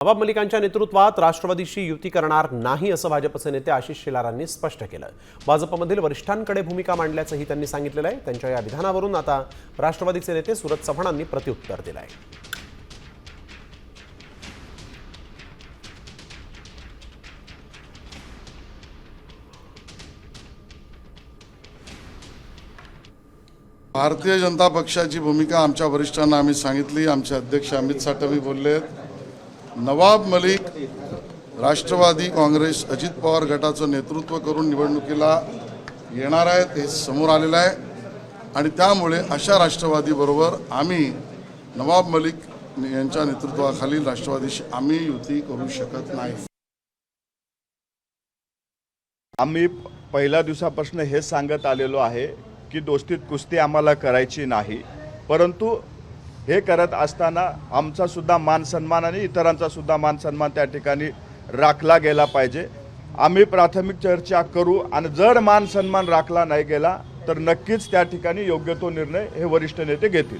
नवाब मलिकांच्या नेतृत्वात राष्ट्रवादीशी युती करणार नाही असं भाजपचे नेते आशिष शेलारांनी स्पष्ट केलं। भाजपमधील वरिष्ठांकडे भूमिका मांडल्याचंही त्यांनी सांगितलेलं आहे। त्यांच्या या विधानावरून आता राष्ट्रवादीचे नेते सुरत चव्हाणांनी प्रत्युत्तर दिलं आहे। भारतीय जनता पक्षाची भूमिका आमच्या वरिष्ठांना आम्ही सांगितली। आमचे अध्यक्ष अमित साटवी बोललेत, नवाब मलिक राष्ट्रवादी काँग्रेस अजित पवार गटाचं नेतृत्व करून निवडणुकीला येणार आहेत हे समोर आलेलं आहे आणि त्यामुळे अशा राष्ट्रवादी बरोबर आम्ही नवाब मलिक यांच्या नेतृत्वाखालील राष्ट्रवादीशी आम्ही युती करू शकत नाही। आम्ही पहिल्या दिवसापासून हे सांगत आलेलो आहे की दोस्तीत कुस्ती आम्हाला करायची नाही, परंतु हे करत असताना आमचा सुद्धा मान सन्मान आणि इतरांचा सुद्धा मान सन्मान त्या ठिकाणी राखला गेला पाहिजे। आम्ही प्राथमिक चर्चा करू आणि जर मान सन्मान राखला नाही गेला तर नक्कीच त्या ठिकाणी योग्य तो निर्णय हे वरिष्ठ नेते घेतील।